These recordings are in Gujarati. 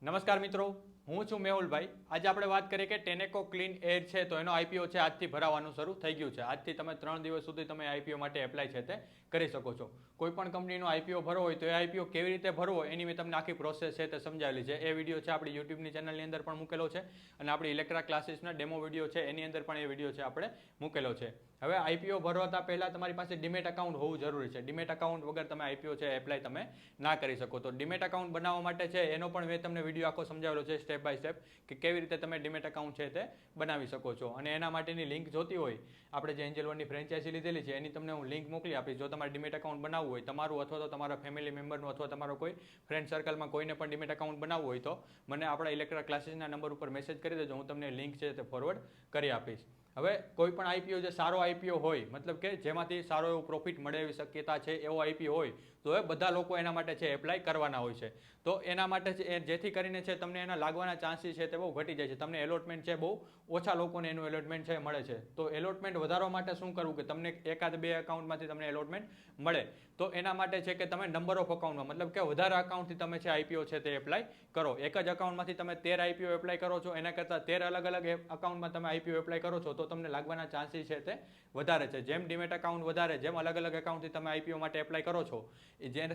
નમસ્કાર મિત્રો, હું છું મેહુલભાઈ. આજે આપણે વાત કરીએ કે ટેનેકો ક્લીન એર છે તો એનો આઈપીઓ છે આજથી ભરાવાનું શરૂ થઈ ગયું છે. આજથી તમે 3 દિવસ સુધી તમે આઈપીઓ માટે એપ્લાય છે તે કરી શકો છો. કોઈ પણ કંપનીનો આઈપીઓ ભરવો હોય તો એ આઈપીઓ કેવી રીતે ભરવો એની મેં તમને આખી પ્રોસેસ છે તે સમજાવેલી છે. એ વિડીયો છે આપણી યુટ્યુબની ચેનલની અંદર પણ મૂકેલો છે અને આપણી ઇલેક્ટ્રા ક્લાસીસના ડેમો વિડીયો છે એની અંદર પણ એ વિડીયો છે આપણે મૂકેલો છે. હવે આઈપીઓ ભરવાતા પહેલાં તમારી પાસે ડીમેટ એકાઉન્ટ હોવું જરૂરી છે. ડીમેટ એકાઉન્ટ વગર તમે આઈપીઓ છે એપ્લાય તમે ના કરી શકો. તો ડીમેટ એકાઉન્ટ બનાવવા માટે છે એનો પણ મેં તમને વિડીયો આખો સમજાવેલો છે સ્ટેપ બાય સ્ટેપ કે કેવી રીતે તમે ડીમેટ એકાઉન્ટ છે તે બનાવી શકો છો. અને એના માટેની લિંક જોતી હોય, આપણે જે એન્જલ વનની ફ્રેન્ચાઇઝી લીધેલી છે એની તમને હું લિંક મોકલી આપીશ. જો તમારે ડીમેટ એકાઉન્ટ બનાવવું હોય તમારું અથવા તો તમારા ફેમિલી મેમ્બરનું અથવા તમારો કોઈ ફ્રેન્ડ સર્કલમાં કોઈને પણ ડીમેટ એકાઉન્ટ બનાવવું હોય તો મને આપણા ઇલેક્ટ્રા ક્લાસીસના નંબર ઉપર મેસેજ કરી દેજો, હું તમને લિંક છે તે ફોરવર્ડ કરી આપીશ. હવે કોઈ પણ આઈપીઓ જે સારો આઈપીઓ હોય, મતલબ કે જેમાંથી સારો એવો પ્રોફિટ મળે એવી શક્યતા છે એવો આઈપીઓ હોય તો એ બધા લોકો એના માટે છે એપ્લાય કરવાના હોય છે. તો એના માટે જેથી કરીને છે તમને એના લાગવાના ચાન્સીસ છે તે બહુ ઘટી જાય છે. તમને એલોટમેન્ટ છે બહુ ઓછા લોકોને એનું એલોટમેન્ટ છે મળે છે. તો એલોટમેન્ટ વધારવા માટે શું કરવું કે તમને એકાદ બે એકાઉન્ટમાંથી તમને એલોટમેન્ટ મળે તો એના માટે છે કે તમે નંબર ઓફ અકાઉન્ટમાં, મતલબ કે વધારે અકાઉન્ટથી તમે છે આઈપીઓ છે તે એપ્લાય કરો. એક જ અકાઉન્ટમાંથી તમે 13 આઈપીઓ એપ્લાય કરો છો એના કરતાં 13 અલગ અલગ અકાઉન્ટમાં તમે આઈપીઓ એપ્લાય કરો છો તો તમને લાગવાના ચાન્સીસ છે તે વધારે છે. જેમ ડીમેટ એકાઉન્ટ વધારે, જેમ અલગ અલગ એકાઉન્ટથી તમે આઈપીઓ માટે એપ્લાય કરો છો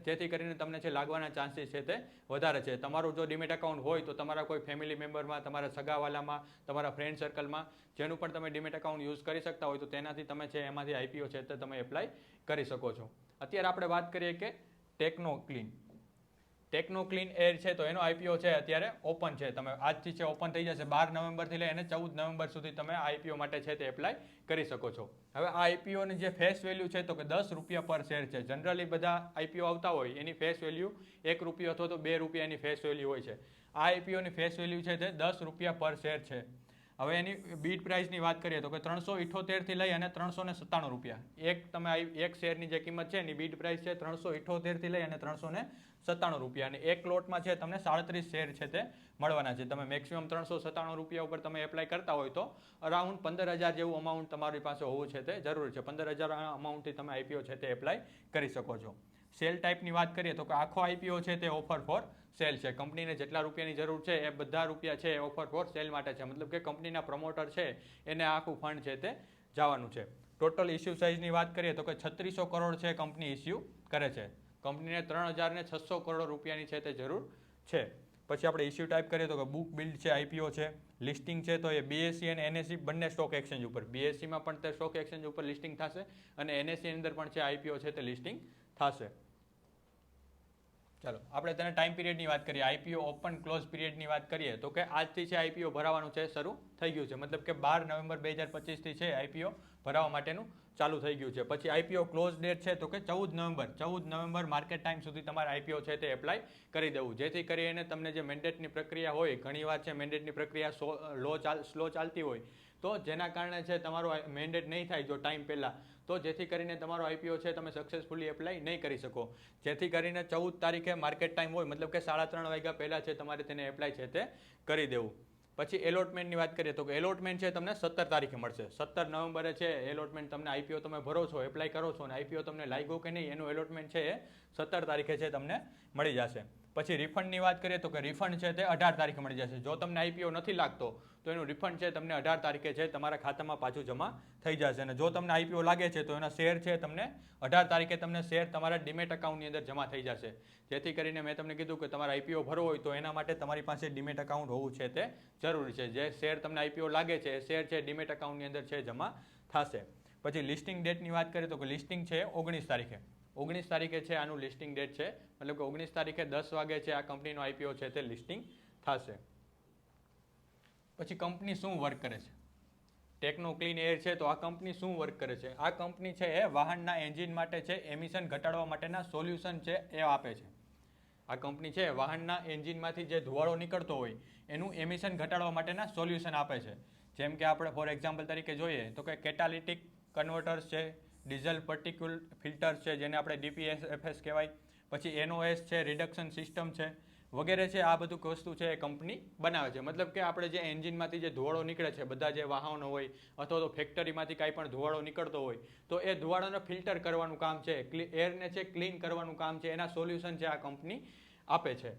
જેથી કરીને તમને છે લાગવાના ચાન્સીસ છે તે વધારે છે. તમારું જો ડીમેટ એકાઉન્ટ હોય તો તમારા કોઈ ફેમિલી મેમ્બરમાં, તમારા સગાવાલામાં, તમારા ફ્રેન્ડ સર્કલમાં જેનું પણ તમે ડીમેટ એકાઉન્ટ યુઝ કરી શકતા હોય તો તેનાથી તમે છે એમાંથી આઈપીઓ છે તે તમે એપ્લાય કરી શકો છો. અત્યારે આપણે વાત કરીએ કે ટેકનો ક્લીન એર છે તો એનો આઈપીઓ છે અત્યારે ઓપન છે. તમે આજથી છે ઓપન થઈ જશે. 12 નવેમ્બરથી લઈ અને 14 નવેમ્બર સુધી તમે આઈપીઓ માટે છે તે એપ્લાય કરી શકો છો. હવે આ આઈપીઓની જે ફેસ વેલ્યુ છે તો કે 10 રૂપિયા પર શેર છે. જનરલી બધા આઈપીઓ આવતા હોય એની ફેસ વેલ્યુ 1 રૂપિયો અથવા તો 2 રૂપિયાની ફેસ વેલ્યુ હોય છે. આ આઈપીઓની ફેસ વેલ્યુ છે તે 10 રૂપિયા પર શેર છે. હવે એની બીડ પ્રાઇસની વાત કરીએ તો કે 378થી લઈ અને 397 રૂપિયા. એક શેરની જે કિંમત છે એની બીડ પ્રાઇસ છે 378થી લઈ અને 397 રૂપિયા. અને એક લોટમાં છે તમને 37 શેર છે તે મળવાના છે. તમે મેક્સિમમ 397 રૂપિયા ઉપર તમે એપ્લાય કરતા હોય તો અરાઉન્ડ 15,000 જેવું અમાઉન્ટ તમારી પાસે હોવું છે તે જરૂરી છે. 15,000 અમાઉન્ટથી તમે આઈપીઓ છે તે એપ્લાય કરી શકો છો. સેલ ટાઈપની વાત કરીએ તો કે આખો આઈપીઓ છે તે ઓફર ફોર સેલ છે. કંપનીને જેટલા રૂપિયાની જરૂર છે એ બધા રૂપિયા છે એ ઓફર ફોર સેલ માટે છે. મતલબ કે કંપનીના પ્રમોટર છે એને આખું ફંડ છે તે જવાનું છે. ટોટલ ઇસ્યુ સાઇઝની વાત કરીએ તો કે 3600 કરોડ છે કંપની ઇસ્યુ કરે છે. કંપનીને 3,600 કરોડ રૂપિયાની છે તે જરૂર છે. પછી આપણે ઇસ્યુ ટાઈપ કરીએ તો કે બુક બિલ્ડ છે, આઈપીઓ છે. લિસ્ટિંગ છે તો એ બીએસસી અને એનએસસી બંને સ્ટોક એક્સચેન્જ ઉપર, બીએસસીમાં પણ તે સ્ટોક એક્સચેન્જ ઉપર લિસ્ટિંગ થશે અને એનએસસી અંદર પણ છે આઈપીઓ છે તે લિસ્ટિંગ થશે. ચાલો આપણે તેને ટાઈમ પીરિયડની વાત કરીએ. આઈપીઓ ઓપન ક્લોઝ પીરિયડની વાત કરીએ તો કે આજથી છે આઈપીઓ ભરાવાનું છે શરૂ થઈ ગયું છે. મતલબ કે 12 નવેમ્બર 2025થી છે આઈપીઓ ભરાવા માટેનું ચાલુ થઈ ગયું છે. પછી આઈપીઓ ક્લોઝ ડેટ છે તો કે 14 નવેમ્બર માર્કેટ ટાઈમ સુધી તમારે આઈપીઓ છે તે એપ્લાય કરી દેવું. જેથી કરીને તમને જે મેન્ડેટની પ્રક્રિયા હોય, ઘણીવાર છે મેન્ડેટની પ્રક્રિયા સ્લો ચાલતી હોય તો જેના કારણે છે તમારો મેન્ડેટ નહીં થાય જો ટાઈમ પહેલાં, તો જેથી કરીને તમારો આઈપીઓ છે તમે સક્સેસફુલી એપ્લાય નહીં કરી શકો. જેથી કરીને 14 તારીખે માર્કેટ ટાઈમ હોય, મતલબ કે 3:30 વાગ્યા પહેલાં છે તમારે તેને એપ્લાય છે તે કરી દેવું. પછી એલોટમેન્ટની વાત કરીએ તો કે એલોટમેન્ટ છે તમને 17 તારીખે મળશે. 17 નવેમ્બરે છે એલોટમેન્ટ તમને આઈપીઓ તમે ભરો છો, એપ્લાય કરો છો અને આઈપીઓ તમને લાગ્યો કે નહીં એનું એલોટમેન્ટ છે એ 17 તારીખે છે તમને મળી જશે. પછી રિફંડની વાત કરીએ તો કે રિફંડ છે તે 18 તારીખે મળી જશે. જો તમને આઈપીઓ નથી લાગતો તો એનું રિફંડ છે તમને 18 તારીખે છે તમારા ખાતામાં પાછું જમા થઈ જશે. અને જો તમને આઈપીઓ લાગે છે તો એના શેર છે તમને 18 તારીખે તમને શેર તમારા ડીમેટ એકાઉન્ટની અંદર જમા થઈ જશે. જેથી કરીને મેં તમને કીધું કે તમારે આઈપીઓ ભરવો હોય તો એના માટે તમારી પાસે ડીમેટ એકાઉન્ટ હોવું છે તે જરૂરી છે. જે શેર તમને આઈપીઓ લાગે છે એ શેર છે ડીમેટ એકાઉન્ટની અંદર છે જમા થશે. પછી લિસ્ટિંગ ડેટની વાત કરીએ તો કે લિસ્ટિંગ છે 19 તારીખે. 19 તારીખે છે આનું લિસ્ટિંગ ડેટ છે. મતલબ કે 19 તારીખે 10 વાગે છે આ કંપનીનો આઈપીઓ છે તે લિસ્ટિંગ થશે. પછી કંપની શું વર્ક કરે છે? ટેકનો ક્લીન એર છે તો આ કંપની શું વર્ક કરે છે? આ કંપની છે એ વાહનના એન્જિન માટે છે એમિશન ઘટાડવા માટેના સોલ્યુશન છે એ આપે છે. આ કંપની છે વાહનના એન્જિનમાંથી જે ધુવાળો નીકળતો હોય એનું એમિશન ઘટાડવા માટેના સોલ્યુશન આપે છે. જેમ કે આપણે ફોર એક્ઝામ્પલ તરીકે જોઈએ તો કે કેટાલિટિક કન્વર્ટર્સ છે, ડીઝલ પર્ટિક્યુલ ફિલ્ટર્સ છે જેને આપણે ડીપીએસએફએસ કહેવાય, પછી એનઓએસ છે, રિડક્શન સિસ્ટમ છે વગેરે છે. આ બધું વસ્તુ છે એ કંપની બનાવે છે. મતલબ કે આપણે જે એન્જિનમાંથી જે ધુવાળો નીકળે છે, બધા જે વાહનો હોય અથવા તો ફેક્ટરીમાંથી કાંઈ પણ ધુવાળો નીકળતો હોય તો એ ધુવાળાને ફિલ્ટર કરવાનું કામ છે, એરને છે ક્લીન કરવાનું કામ છે, એના સોલ્યુશન છે આ કંપની આપે છે.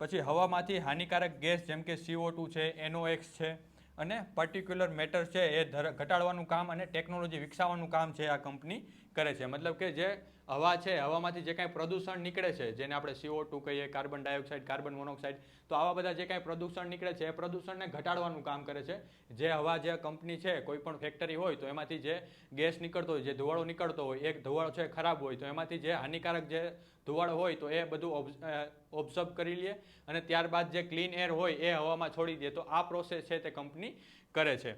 પછી હવામાંથી હાનિકારક ગેસ જેમ કે CO2 છે, NOx છે અને પર્ટિક્યુલર મેટર છે એ ઘટાડવાનું કામ અને ટેકનોલોજી વિકસાવવાનું કામ છે આ કંપની કરે છે. મતલબ કે જે હવા છે, હવામાંથી જે કાંઈ પ્રદૂષણ નીકળે છે, જેને આપણે CO2 કહીએ, કાર્બન ડાયોક્સાઇડ, કાર્બન મોનોક્સાઇડ, તો આવા બધા જે કાંઈ પ્રદૂષણ નીકળે છે એ પ્રદૂષણને ઘટાડવાનું કામ કરે છે. જે હવા જે કંપની છે, કોઈ પણ ફેક્ટરી હોય તો એમાંથી જે ગેસ નીકળતો હોય, જે ધુવાળો નીકળતો હોય, એક ધુવાળો છે ખરાબ હોય તો એમાંથી જે હાનિકારક જે ધુવાળો હોય તો એ બધું ઓબ્ઝર્વ કરી લે અને ત્યારબાદ જે ક્લીન એર હોય એ હવામાં છોડી દે. તો આ પ્રોસેસ છે તે કંપની કરે છે.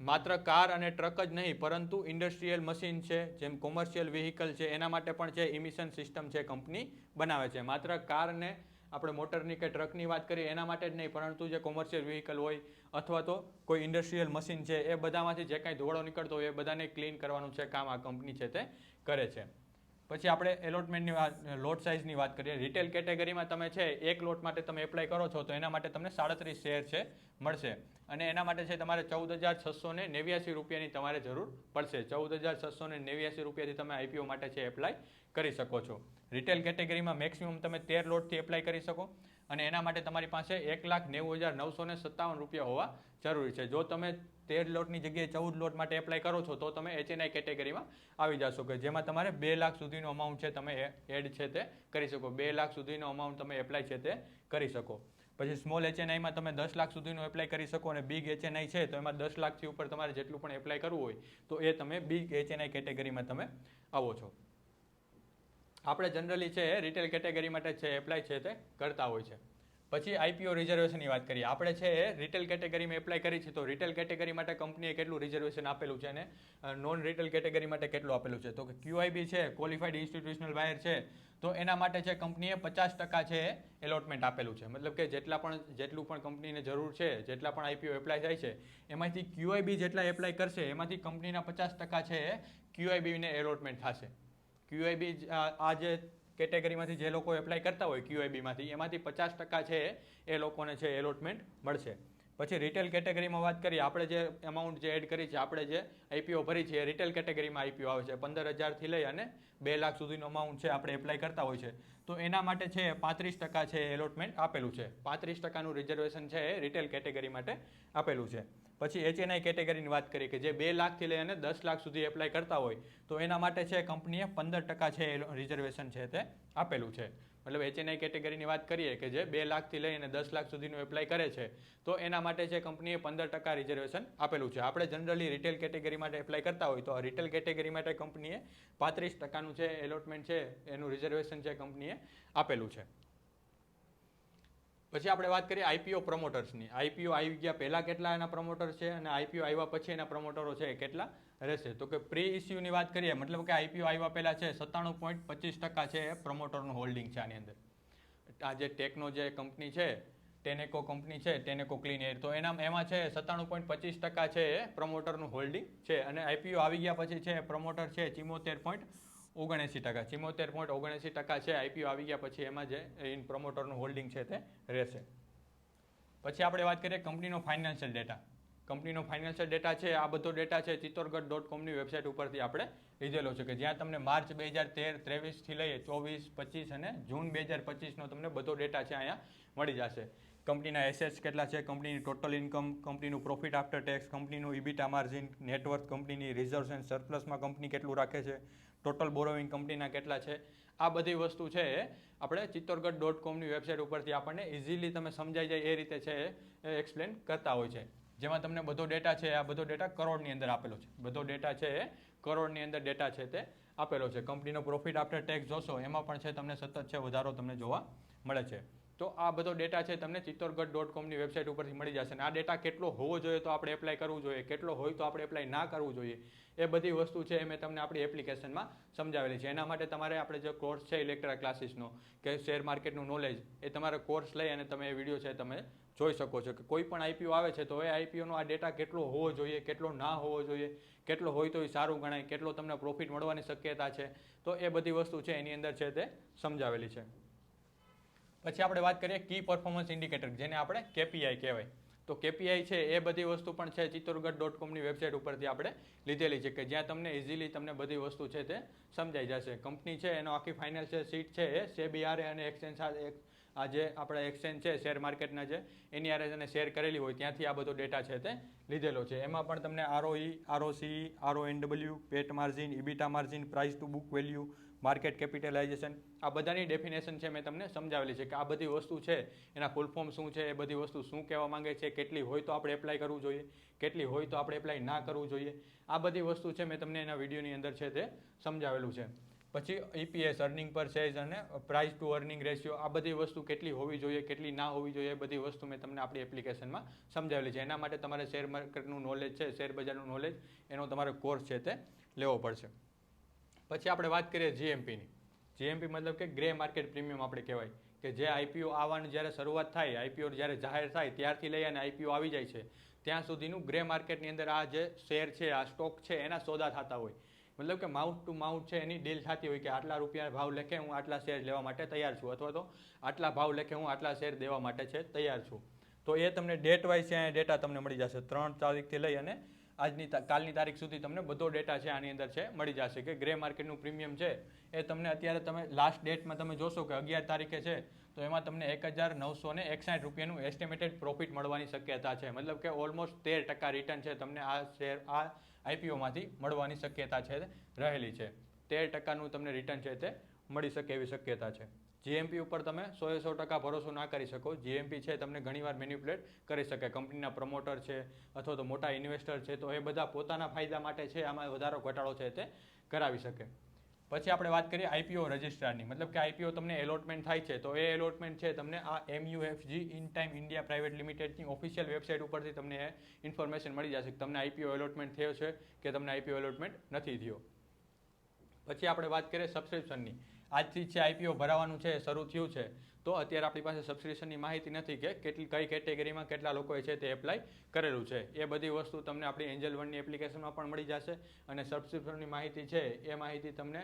માત્ર કાર અને ટ્રક જ નહીં પરંતુ ઇન્ડસ્ટ્રીયલ મશીન છે, જેમ કોમર્શિયલ વ્હીકલ છે, એના માટે પણ છે ઇમિશન સિસ્ટમ છે કંપની બનાવે છે. માત્ર કાર ને આપણે મોટરની કે ટ્રકની વાત કરીએ એના માટે જ નહીં, પરંતુ જે કોમર્શિયલ વ્હીકલ હોય અથવા તો કોઈ ઇન્ડસ્ટ્રીયલ મશીન છે એ બધામાંથી જે કાંઈ ધોવાળો નીકળતો હોય એ બધાને ક્લીન કરવાનું છે કામ આ કંપની છે તે કરે છે. પછી આપણે એલોટમેન્ટની વાત, લોટ સાઇઝની વાત કરીએ. રિટેલ કેટેગરીમાં તમે છે એક લોટ માટે તમે એપ્લાય કરો છો તો એના માટે તમને 37 શેર છે મળશે અને એના માટે છે તમારે 14,689 રૂપિયાની તમારે જરૂર પડશે. 14,689 રૂપિયાથી તમે આઈપીઓ માટે છે એપ્લાય કરી શકો છો. રિટેલ કેટેગરીમાં મેક્સિમમ તમે 13 લોટથી એપ્લાય કરી શકો અને એના માટે તમારી પાસે 1,90,957 રૂપિયા હોવા જરૂરી છે. જો તમે 13 લોટની જગ્યાએ 14 લોટ માટે એપ્લાય કરો છો તો તમે HNI કેટેગરીમાં આવી જશો કે જેમાં તમારે 2 લાખ સુધીનો અમાઉન્ટ છે તમે એડ છે તે કરી શકો. 2 લાખ સુધીનો અમાઉન્ટ તમે એપ્લાય છે તે કરી શકો. પછી સ્મોલ HNIમાં તમે 10 લાખ સુધીનો એપ્લાય કરી શકો અને બિગ HNI છે તો એમાં 10 લાખથી ઉપર તમારે જેટલું પણ એપ્લાય કરવું હોય તો એ તમે બિગ HNI કેટેગરીમાં તમે આવો છો. આપણે જનરલી છે રિટેલ કેટેગરી માટે છે એપ્લાય છે તે કરતા હોય છે. પછી આઈપીઓ રિઝર્વેશનની વાત કરીએ. આપણે છે રિટેલ કેટેગરીમાં એપ્લાય કરી છે તો રિટેલ કેટેગરી માટે કંપનીએ કેટલું રિઝર્વેશન આપેલું છે અને નોન રિટેલ કેટેગરી માટે કેટલું આપેલું છે. તો કે QIB છે, ક્વોલિફાઈડ ઇન્સ્ટિટ્યુશનલ બાયર છે, તો એના માટે છે કંપનીએ 50% છે એલોટમેન્ટ આપેલું છે. મતલબ કે જેટલું પણ કંપનીને જરૂર છે, જેટલા પણ આઈપીઓ એપ્લાય થાય છે એમાંથી QIB જેટલા એપ્લાય કરશે એમાંથી કંપનીના 50% છે QIBને એલોટમેન્ટ થશે. QIB આ જે કેટેગરીમાંથી જે લોકો એપ્લાય કરતા હોય QIBમાંથી એમાંથી 50% છે એ લોકોને છે એલોટમેન્ટ મળશે. પછી રિટેલ કેટેગરીમાં વાત કરીએ, આપણે જે અમાઉન્ટ જે એડ કરી છે, આપણે જે આઈપીઓ ભરી છે એ રિટેલ કેટેગરીમાં આઈપીઓ આવે છે. 15,000થી લઈ અને 2 લાખ સુધીનો અમાઉન્ટ છે આપણે એપ્લાય કરતા હોય છે તો એના માટે છે 35% છે એલોટમેન્ટ આપેલું છે. 35%નું રિઝર્વેશન છે એ રિટેલ કેટેગરી માટે આપેલું છે. પછી HNI કેટેગરીની વાત કરીએ કે જે 2 લાખથી લઈ અને 10 લાખ સુધી એપ્લાય કરતા હોય તો એના માટે છે કંપનીએ 15% છે રિઝર્વેશન છે તે આપેલું છે. મતલબ HNI કેટેગરીની વાત કરીએ કે જે 2 લાખથી લઈ અને 10 લાખ સુધીનું એપ્લાય કરે છે તો એના માટે છે કંપનીએ 15% રિઝર્વેશન આપેલું છે. આપણે જનરલી રિટેલ કેટેગરી માટે એપ્લાય કરતા હોય તો આ રિટેલ કેટેગરી માટે કંપનીએ 35%નું છે એલોટમેન્ટ છે એનું રિઝર્વેશન છે કંપનીએ આપેલું છે. પછી આપણે વાત કરીએ આઈપીઓ પ્રમોટર્સની. આઈપીઓ આવી ગયા પહેલાં કેટલા એના પ્રમોટર છે અને આઈપીઓ આવ્યા પછી એના પ્રમોટરો છે કેટલા રહેશે. તો કે પ્રી ઇસ્યુની વાત કરીએ, મતલબ કે આઈપીઓ આવ્યા પહેલાં છે 97.25% છે પ્રમોટરનું હોલ્ડિંગ છે આની અંદર. આ જે ટેકનો જે કંપની છે, ટેનેકો કંપની છે, ટેનેકો ક્લીન એર, તો એમાં છે 97.25% છે એ પ્રમોટરનું હોલ્ડિંગ છે અને આઈપીઓ આવી ગયા પછી છે પ્રમોટર છે 74.79%. 74.79% છે આઈપીઓ આવી ગયા પછી એમાં જે પ્રમોટરનું હોલ્ડિંગ છે તે રહેશે. પછી આપણે વાત કરીએ કંપનીનો ફાઇનાન્શિયલ ડેટા. કંપનીનો ફાઇનાન્શિયલ ડેટા છે, આ બધો ડેટા છે chittorgarh.comની વેબસાઇટ ઉપરથી આપણે લીધેલો છે કે જ્યાં તમને માર્ચ 2013, 23થી લઈ 24, 25 અને જૂન 2025નો તમને બધો ડેટા છે અહીંયા મળી જશે. કંપનીના એસેટ્સ કેટલા છે, કંપનીની ટોટલ ઇન્કમ, કંપનીનું પ્રોફિટ આફ્ટર ટેક્સ, કંપનીનું ઇબિટા માર્જિન, નેટવર્થ, કંપનીની રિઝર્વ્સ એન્ડ સરપ્લસમાં કંપની કેટલું રાખે છે, ટોટલ બોરોવિંગ કંપનીના કેટલા છે. આ બધી વસ્તુ છે એ આપણે chittorgarh.comની વેબસાઇટ ઉપરથી આપણને ઇઝીલી તમે સમજાઈ જાય એ રીતે છે એ એક્સપ્લેન કરતા હોય છે. જેમાં તમને બધો ડેટા છે, આ બધો ડેટા કરોડની અંદર આપેલો છે. બધો ડેટા છે એ કરોડની અંદર ડેટા છે તે આપેલો છે. કંપનીનો પ્રોફિટ આફ્ટર ટેક્સ જોશો એમાં પણ છે તમને સતત છે વધારો તમને જોવા મળે છે. તો આ બધો ડેટા છે તમને chittorgarh.comની વેબસાઇટ ઉપરથી મળી જશે. અને આ ડેટા કેટલો હોવો જોઈએ તો આપણે એપ્લાય કરવું જોઈએ, કેટલો હોય તો આપણે એપ્લાય ના કરવું જોઈએ, એ બધી વસ્તુ છે એ મેં તમને આપણી એપ્લિકેશનમાં સમજાવેલી છે. એના માટે તમારે આપણે જે કોર્સ છે ઇલેક્ટ્રા ક્લાસીસનો કે શેર માર્કેટનું નોલેજ, એ તમારે કોર્સ લઈ અને તમે એ વિડીયો છે તમે જોઈ શકો છો કે કોઈ પણ આઈપીઓ આવે છે તો એ આઈપીઓનો આ ડેટા કેટલો હોવો જોઈએ, કેટલો ના હોવો જોઈએ, કેટલો હોય તો એ સારું ગણાય, કેટલો તમને પ્રોફિટ મળવાની શક્યતા છે, તો એ બધી વસ્તુ છે એની અંદર છે તે સમજાવેલી છે. પછી આપણે વાત કરીએ કી પરફોર્મન્સ ઇન્ડિકેટર, જેને આપણે KPI કહેવાય. તો KPI છે એ બધી વસ્તુ પણ છે chittorgarh.comની વેબસાઇટ ઉપરથી આપણે લીધેલી છે કે જ્યાં તમને ઇઝીલી તમને બધી વસ્તુ છે તે સમજાઈ જશે. કંપની છે એનો આખી ફાઇનાન્શિયલ શીટ છે એ SEBI અને એક્સચેન્જ આ જે આપણા એક્સચેન્જ છે શેર માર્કેટના જે એની આરે એને શેર કરેલી હોય ત્યાંથી આ બધો ડેટા છે તે લીધેલો છે. એમાં પણ તમને ROE, ROCE, RONW, PAT margin, EBITA margin, price to book value, market capitalization, આ બધાની ડેફિનેશન છે મેં તમને સમજાવેલી છે કે આ બધી વસ્તુ છે એના ફૂલ ફોર્મ શું છે, એ બધી વસ્તુ શું કહેવા માંગે છે, કેટલી હોય તો આપણે એપ્લાય કરવું જોઈએ, કેટલી હોય તો આપણે એપ્લાય ના કરવું જોઈએ, આ બધી વસ્તુ છે મેં તમને એના વિડીયોની અંદર છે તે સમજાવેલું છે. પછી EPS, અર્નિંગ પર શેર અને પ્રાઇસ ટુ અર્નિંગ રેશિયો, આ બધી વસ્તુ કેટલી હોવી જોઈએ, કેટલી ના હોવી જોઈએ, એ બધી વસ્તુ મેં તમને આપણી એપ્લિકેશનમાં સમજાવેલી છે. એના માટે તમારે શેર માર્કેટનું નોલેજ છે, શેર બજારનું નોલેજ, એનો તમારે કોર્સ છે તે લેવો પડશે. પછી આપણે વાત કરીએ GMPની. GMP મતલબ કે ગ્રે માર્કેટ પ્રીમિયમ આપણે કહેવાય, કે જે IPO આવવાની જ્યારે શરૂઆત થાય, IPO જ્યારે જાહેર થાય ત્યારથી લઈ અને IPO આવી જાય છે ત્યાં સુધીનું ગ્રે માર્કેટની અંદર આ જે શેર છે, આ સ્ટોક છે, એના સોદા થતા હોય. મતલબ કે માઉન્ટ ટુ માઉન્ટ છે એની ડીલ થતી હોય કે આટલા રૂપિયા ભાવ લેખે હું આટલા શેર લેવા માટે તૈયાર છું, અથવા તો આટલા ભાવ લેખે હું આટલા શેર દેવા માટે છે તૈયાર છું. તો એ તમને ડેટ વાઇઝ છે ડેટા તમને મળી જશે. 3 તારીખથી લઈ અને કાલની તારીખ સુધી તમને બધો ડેટા છે આની અંદર છે મળી જશે કે ગ્રે માર્કેટનું પ્રીમિયમ છે એ તમને અત્યારે તમે લાસ્ટ ડેટમાં તમે જોશો કે 11 તારીખે છે તો એમાં તમને 1961 રૂપિયાનું એસ્ટિમેટેડ પ્રોફિટ મળવાની શક્યતા છે. મતલબ કે ઓલમોસ્ટ 13% રિટર્ન છે તમને આ શેર આ IPOમાંથી મળવાની શક્યતા છે રહેલી છે. 13%નું તમને રિટર્ન છે તે મળી શકે એવી શક્યતા છે. GMP ઉપર તમે 100% ભરોસો ના કરી શકો. GMP છે તમને ઘણીવાર મેન્યુપ્યુલેટ કરી શકે. કંપનીના પ્રમોટર છે અથવા તો મોટા ઇન્વેસ્ટર છે તો એ બધા પોતાના ફાયદા માટે છે આમાં વધારો ઘટાડો છે તે કરાવી શકે. પછી આપણે વાત કરીએ IPO રજિસ્ટ્રારની. મતલબ કે IPO તમને એલોટમેન્ટ થાય છે તો એ એલોટમેન્ટ છે તમને આ MUFG Intime India private લિમિટેડની ઓફિશિયલ વેબસાઇટ ઉપરથી તમને એ ઇન્ફોર્મેશન મળી જશે કે તમને IPO એલોટમેન્ટ થયો છે કે તમને IPO એલોટમેન્ટ નથી થયો. પછી આપણે વાત કરીએ સબસ્ક્રિપ્શનની. આજથી છે IPO ભરાવાનું છે શરૂ થયું છે તો અત્યારે આપણી પાસે સબસ્ક્રિપ્શનની માહિતી નથી કે કઈ કેટેગરીમાં કેટલા લોકોએ છે તે એપ્લાય કરેલું છે. એ બધી વસ્તુ તમને આપણી એન્જલ વનની એપ્લિકેશનમાં પણ મળી જશે અને સબસ્ક્રિપ્શનની માહિતી છે એ માહિતી તમને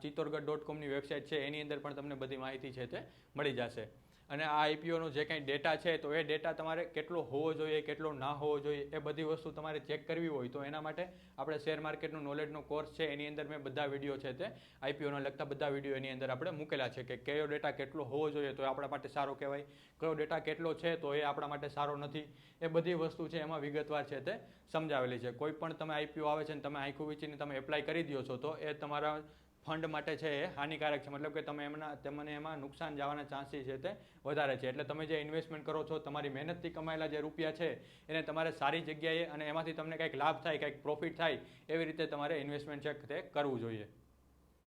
chittorgarh.comની વેબસાઇટ છે એની અંદર પણ તમને બધી માહિતી છે તે મળી જશે. અને આ IPOનો જે કંઈ ડેટા છે તો એ ડેટા તમારે કેટલો હોવો જોઈએ, કેટલો ના હોવો જોઈએ, એ બધી વસ્તુ તમારે ચેક કરવી હોય તો એના માટે આપણે શેર માર્કેટનું નોલેજનો કોર્સ છે એની અંદર મેં બધા વિડીયો છે તે IPOના લગતા બધા વિડીયો એની અંદર આપણે મૂકેલા છે કે કયો ડેટા કેટલો હોવો જોઈએ તો એ આપણા માટે સારો કહેવાય, કયો ડેટા કેટલો છે તો એ આપણા માટે સારો નથી, એ બધી વસ્તુ છે એમાં વિગતવાર છે તે સમજાવેલી છે. કોઈ પણ તમે IPO આવે છે ને તમે આંખું વીંચીને તમે એપ્લાય કરી દો છો તો એ તમારા ફંડ માટે છે એ હાનિકારક છે. મતલબ કે તમને એમાં નુકસાન જવાના ચાન્સીસ છે તે વધારે છે. એટલે તમે જે ઇન્વેસ્ટમેન્ટ કરો છો તમારી મહેનતથી કમાયેલા જે રૂપિયા છે એને તમારે સારી જગ્યાએ અને એમાંથી તમને કંઈક લાભ થાય, કંઈક પ્રોફિટ થાય એવી રીતે તમારે ઇન્વેસ્ટમેન્ટ છે તે કરવું જોઈએ.